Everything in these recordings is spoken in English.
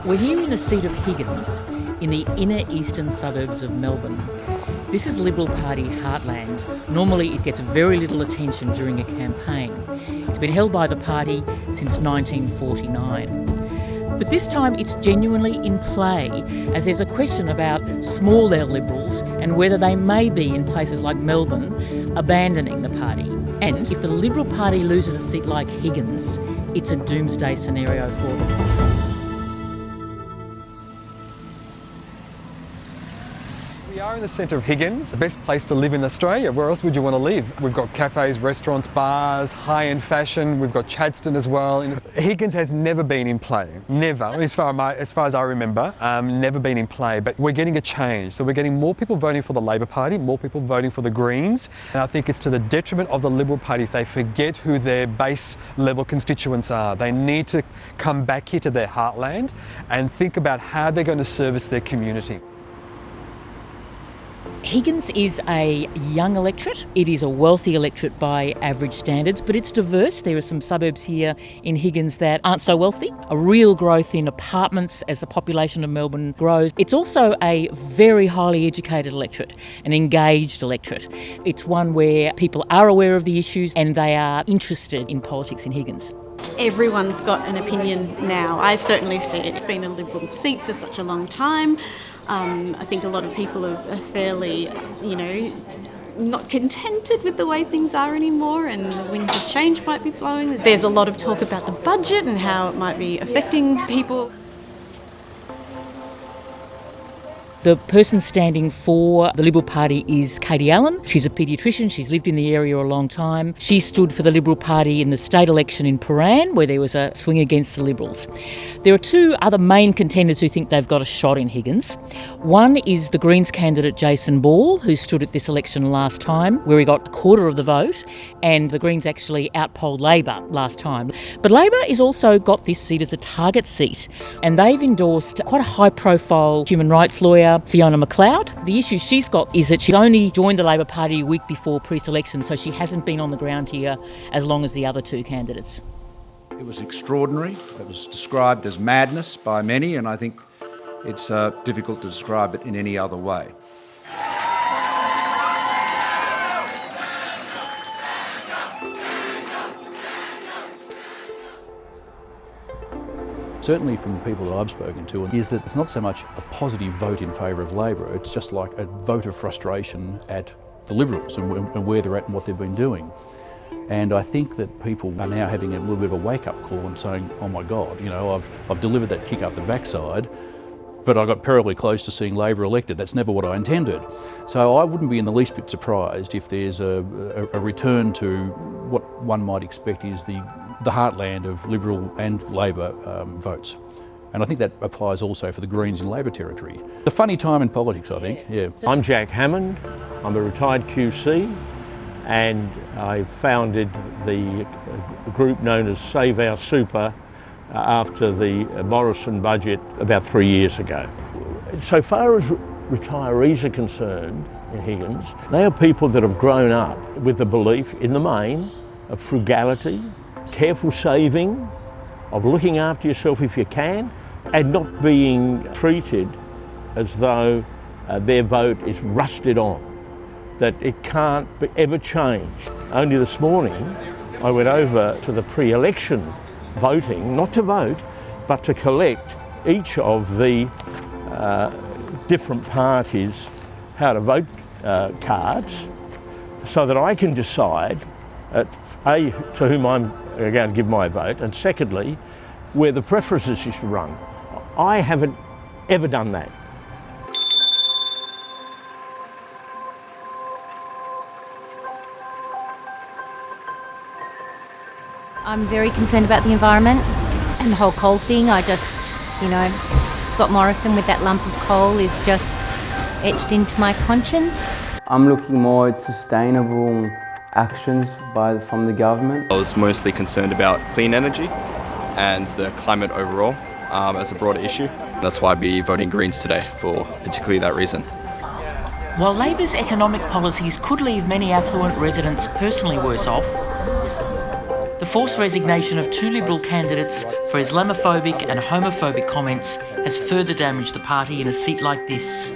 We're here in the seat of Higgins, in the inner eastern suburbs of Melbourne. This is Liberal Party heartland. Normally it gets very little attention during a campaign. It's been held by the party since 1949. But this time it's genuinely in play, as there's a question about small L Liberals and whether they may be, in places like Melbourne, abandoning the party. And if the Liberal Party loses a seat like Higgins, it's a doomsday scenario for them. We are in the centre of Higgins, the best place to live in Australia. Where else would you want to live? We've got cafes, restaurants, bars, high-end fashion. We've got Chadstone as well. Higgins has never been in play. Never, as far as I remember, never been in play. But we're getting a change. So we're getting more people voting for the Labor Party, more people voting for the Greens. And I think it's to the detriment of the Liberal Party if they forget who their base level constituents are. They need to come back here to their heartland and think about how they're going to service their community. Higgins is a young electorate. It is a wealthy electorate by average standards, but it's diverse. There are some suburbs here in Higgins that aren't so wealthy. A real growth in apartments as the population of Melbourne grows. It's also a very highly educated electorate, an engaged electorate. It's one where people are aware of the issues and they are interested in politics in Higgins. Everyone's got an opinion now. I certainly see it. It's been a Liberal seat for such a long time. I think a lot of people are fairly, not contented with the way things are anymore, and the winds of change might be blowing. There's a lot of talk about the budget and how it might be affecting people. The person standing for the Liberal Party is Katie Allen. She's a paediatrician. She's lived in the area a long time. She stood for the Liberal Party in the state election in Prahran, where there was a swing against the Liberals. There are two other main contenders who think they've got a shot in Higgins. One is the Greens candidate Jason Ball, who stood at this election last time, where he got a quarter of the vote, and the Greens actually outpolled Labor last time. But Labor has also got this seat as a target seat, and they've endorsed quite a high-profile human rights lawyer, Fiona McLeod. The issue she's got is that she's only joined the Labor Party a week before pre-selection, so she hasn't been on the ground here as long as the other two candidates. It was extraordinary. It was described as madness by many, and I think it's difficult to describe it in any other way. Certainly from the people that I've spoken to, is that it's not so much a positive vote in favour of Labor, it's just like a vote of frustration at the Liberals and where they're at and what they've been doing. And I think that people are now having a little bit of a wake-up call and saying, oh my God, I've delivered that kick up the backside, but I got perilously close to seeing Labor elected. That's never what I intended. So I wouldn't be in the least bit surprised if there's a return to what one might expect is the heartland of Liberal and Labor votes. And I think that applies also for the Greens in Labor territory. It's a funny time in politics, I think, yeah. I'm Jack Hammond. I'm a retired QC, and I founded the group known as Save Our Super after the Morrison budget about 3 years ago. So far as retirees are concerned in Higgins, they are people that have grown up with the belief in the main of frugality, careful saving, of looking after yourself if you can, and not being treated as though their vote is rusted on, that it can't ever change. Only this morning I went over to the pre-election voting, not to vote, but to collect each of the different parties how to vote cards, so that I can decide A, to whom I'm going to give my vote, and secondly, where the preferences should run. I haven't ever done that. I'm very concerned about the environment and the whole coal thing. Scott Morrison with that lump of coal is just etched into my conscience. I'm looking more at sustainable actions from the government. I was mostly concerned about clean energy and the climate overall as a broader issue. That's why I'd be voting Greens today, for particularly that reason. While Labor's economic policies could leave many affluent residents personally worse off, the The forced resignation of 2 Liberal candidates for Islamophobic and homophobic comments has further damaged the party in a seat like this.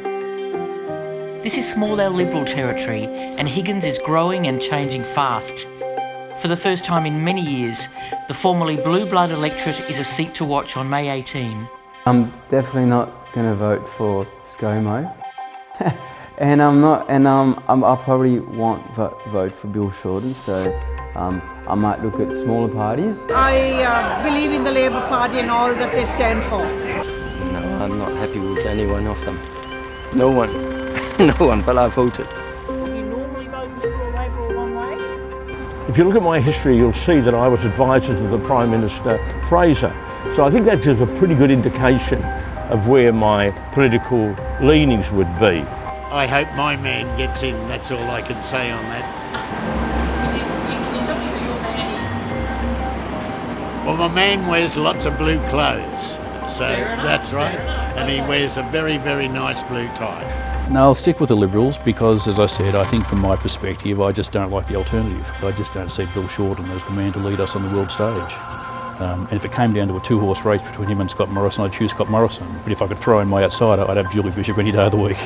This is small L Liberal territory, and Higgins is growing and changing fast. For the first time in many years, the formerly blue blood electorate is a seat to watch on May 18. I'm definitely not going to vote for ScoMo. And I'm not, and I probably won't vote for Bill Shorten, so I might look at smaller parties. I believe in the Labour Party and all that they stand for. No, I'm not happy with any one of them. No one. No one, but I voted. Do you normally vote Liberal, Labor or one way? If you look at my history, you'll see that I was advisor to the Prime Minister Fraser. So I think that gives a pretty good indication of where my political leanings would be. I hope my man gets in, that's all I can say on that. Can you tell me who your man is? Well, my man wears lots of blue clothes, so that's right, and he wears a very, very nice blue tie. No, I'll stick with the Liberals because, as I said, I think from my perspective, I just don't like the alternative. I just don't see Bill Shorten as the man to lead us on the world stage. And if it came down to a 2-horse race between him and Scott Morrison, I'd choose Scott Morrison. But if I could throw in my outsider, I'd have Julie Bishop any day of the week.